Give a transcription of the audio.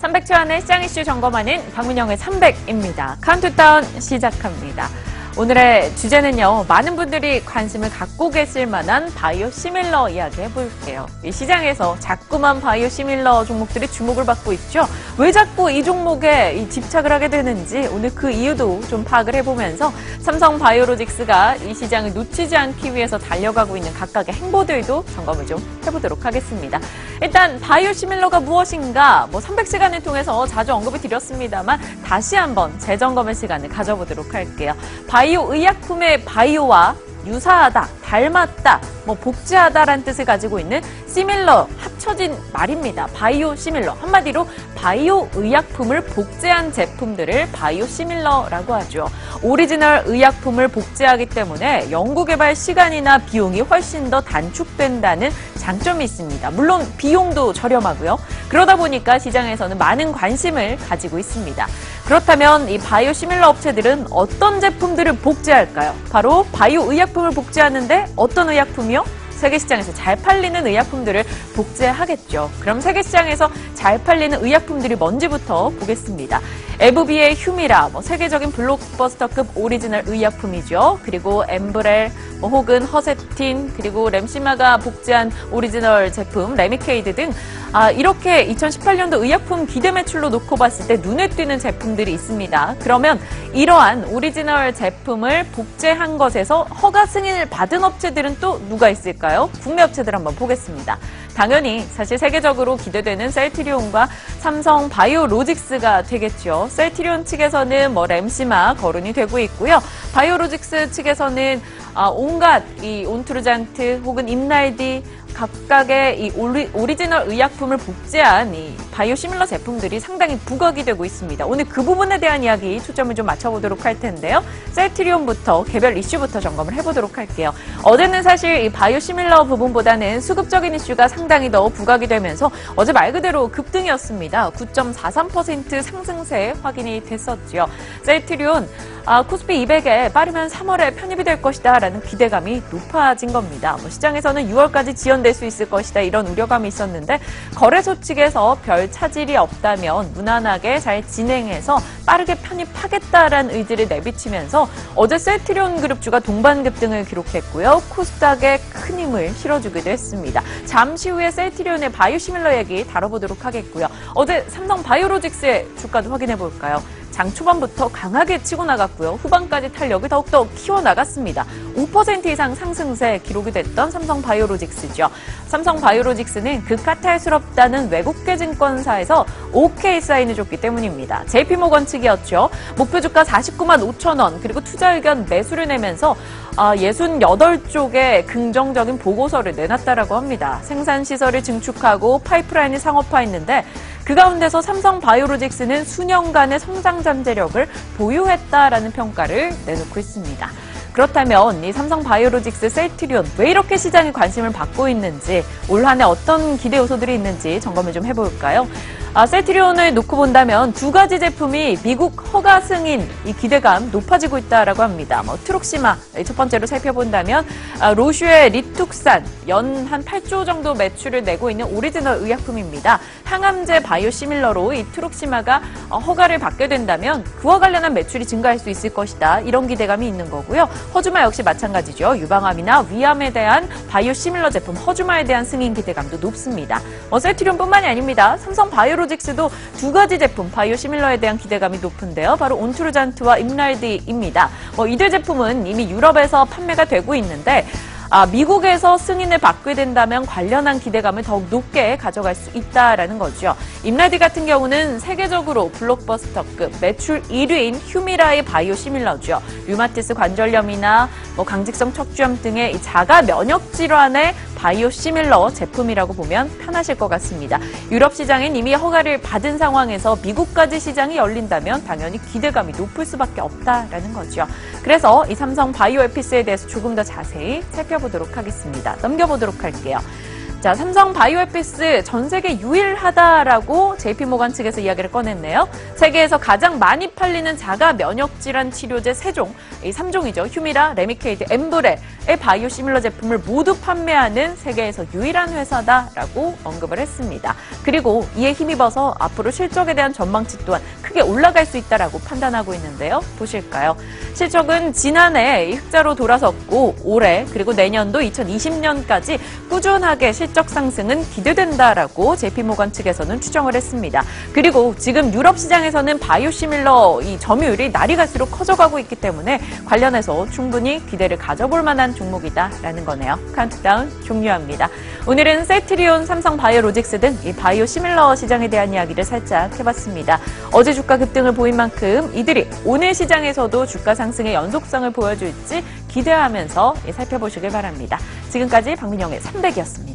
300초 시장 이슈 점검하는 박민영의 300입니다. 카운트다운 시작합니다. 오늘의 주제는요, 많은 분들이 관심을 갖고 계실 만한 바이오시밀러 이야기 해볼게요. 이 시장에서 자꾸만 바이오시밀러 종목들이 주목을 받고 있죠. 왜 자꾸 이 종목에 집착을 하게 되는지 오늘 그 이유도 좀 파악을 해보면서 삼성 바이오로직스가 이 시장을 놓치지 않기 위해서 달려가고 있는 각각의 행보들도 점검을 좀 해보도록 하겠습니다. 일단 바이오시밀러가 무엇인가 300시간을 통해서 자주 언급을 드렸습니다만 다시 한번 재점검의 시간을 가져보도록 할게요. 바이오 의약품의 바이오와 유사하다, 닮았다, 복제하다라는 뜻을 가지고 있는 시밀러 합쳐진 말입니다. 바이오 시밀러. 한마디로 바이오 의약품을 복제한 제품들을 바이오 시밀러라고 하죠. 오리지널 의약품을 복제하기 때문에 연구개발 시간이나 비용이 훨씬 더 단축된다는 장점이 있습니다. 물론 비용도 저렴하고요. 그러다 보니까 시장에서는 많은 관심을 가지고 있습니다. 그렇다면 이 바이오 시밀러 업체들은 어떤 제품들을 복제할까요? 바로 바이오 의약품을 복제하는데 어떤 의약품이요? 세계시장에서 잘 팔리는 의약품들을 복제하겠죠. 그럼 세계시장에서 잘 팔리는 의약품들이 뭔지부터 보겠습니다. 에브비의 휴미라, 세계적인 블록버스터급 오리지널 의약품이죠. 그리고 엠브렐, 혹은 허셉틴, 그리고 램시마가 복제한 오리지널 제품, 레미케이드 등 이렇게 2018년도 의약품 기대 매출로 놓고 봤을 때 눈에 띄는 제품들이 있습니다. 그러면 이러한 오리지널 제품을 복제한 것에서 허가 승인을 받은 업체들은 또 누가 있을까요? 국내 업체들 한번 보겠습니다. 당연히 사실 세계적으로 기대되는 셀트리온과 삼성 바이오로직스가 되겠죠. 셀트리온 측에서는 램시마 거론이 되고 있고요. 바이오로직스 측에서는 온갖 이 온투르잔트 혹은 임날디 각각의 이 오리지널 의약품을 복제한 이 바이오시밀러 제품들이 상당히 부각이 되고 있습니다. 오늘 그 부분에 대한 이야기 초점을 좀 맞춰보도록 할 텐데요. 셀트리온부터 개별 이슈부터 점검을 해보도록 할게요. 어제는 사실 이 바이오시밀러 부분보다는 수급적인 이슈가 상당히 더 부각이 되면서 어제 말 그대로 급등이었습니다. 9.43% 상승세 확인이 됐었죠. 셀트리온 코스피 200에 빠르면 3월에 편입이 될 것이다 라는 기대감이 높아진 겁니다. 시장에서는 6월까지 지연될 수 있을 것이다 이런 우려감이 있었는데 거래소 측에서 별 차질이 없다면 무난하게 잘 진행해서 빠르게 편입하겠다라는 의지를 내비치면서 어제 셀트리온 그룹주가 동반 급등을 기록했고요. 코스닥에 큰 힘을 실어주기도 했습니다. 잠시 후에 셀트리온의 바이오시밀러 얘기 다뤄보도록 하겠고요. 어제 삼성 바이오로직스의 주가도 확인해 볼까요? 장 초반부터 강하게 치고 나갔고요. 후반까지 탄력을 더욱더 키워나갔습니다. 5% 이상 상승세 기록이 됐던 삼성 바이오로직스죠. 삼성 바이오로직스는 극카탈스럽다는 외국계 증권사에서 OK 사인을 줬기 때문입니다. JP모건 측이었죠. 목표 주가 49만 5천 원 그리고 투자 의견 매수를 내면서 68쪽의 긍정적인 보고서를 내놨다라고 합니다. 생산시설을 증축하고 파이프라인이 상업화했는데 그 가운데서 삼성 바이오로직스는 수년간의 성장 잠재력을 보유했다라는 평가를 내놓고 있습니다. 그렇다면 이 삼성 바이오로직스 셀트리온 왜 이렇게 시장이 관심을 받고 있는지 올 한 해 어떤 기대 요소들이 있는지 점검을 좀 해볼까요? 셀트리온을 놓고 본다면 두 가지 제품이 미국 허가 승인 이 기대감 높아지고 있다라고 합니다. 트룩시마 첫 번째로 살펴본다면 로슈의 리툭산 연 한 8조 정도 매출을 내고 있는 오리지널 의약품입니다. 항암제 바이오시밀러로 이 트룩시마가 허가를 받게 된다면 그와 관련한 매출이 증가할 수 있을 것이다. 이런 기대감이 있는 거고요. 허주마 역시 마찬가지죠. 유방암이나 위암에 대한 바이오시밀러 제품 허주마에 대한 승인 기대감도 높습니다. 셀트리온뿐만이 아닙니다. 삼성 바이오로직스도 두 가지 제품 바이오시밀러에 대한 기대감이 높은데요. 바로 온투르잔트와 임날디입니다. 이들 제품은 이미 유럽에서 판매가 되고 있는데 미국에서 승인을 받게 된다면 관련한 기대감을 더욱 높게 가져갈 수 있다라는 거죠. 임날디 같은 경우는 세계적으로 블록버스터급 매출 1위인 휴미라의 바이오시밀러죠. 류마티스 관절염이나 강직성 척추염 등의 자가 면역 질환의 바이오시밀러 제품이라고 보면 편하실 것 같습니다. 유럽 시장엔 이미 허가를 받은 상황에서 미국까지 시장이 열린다면 당연히 기대감이 높을 수밖에 없다라는 거죠. 그래서 이 삼성 바이오에피스에 대해서 조금 더 자세히 살펴보도록 하겠습니다. 넘겨보도록 할게요. 자, 삼성 바이오에피스 전 세계 유일하다라고 JP모건 측에서 이야기를 꺼냈네요. 세계에서 가장 많이 팔리는 자가 면역 질환 치료제 3종, 이 3종이죠. 휴미라, 레미케이드, 엠브렐 바이오 시밀러 제품을 모두 판매하는 세계에서 유일한 회사다라고 언급을 했습니다. 그리고 이에 힘입어서 앞으로 실적에 대한 전망치 또한 크게 올라갈 수 있다라고 판단하고 있는데요. 보실까요? 실적은 지난해 흑자로 돌아섰고 올해 그리고 내년도 2020년까지 꾸준하게 실적 상승은 기대된다라고 JP모건 측에서는 추정을 했습니다. 그리고 지금 유럽 시장에서는 바이오 시밀러 이 점유율이 날이 갈수록 커져가고 있기 때문에 관련해서 충분히 기대를 가져볼 만한 종목이다라는 거네요. 카운트다운 종료합니다. 오늘은 셀트리온, 삼성바이오로직스 등 이 바이오 시밀러 시장에 대한 이야기를 살짝 해봤습니다. 어제 주가 급등을 보인 만큼 이들이 오늘 시장에서도 주가 상승의 연속성을 보여줄지 기대하면서 살펴보시길 바랍니다. 지금까지 박민영의 300이었습니다.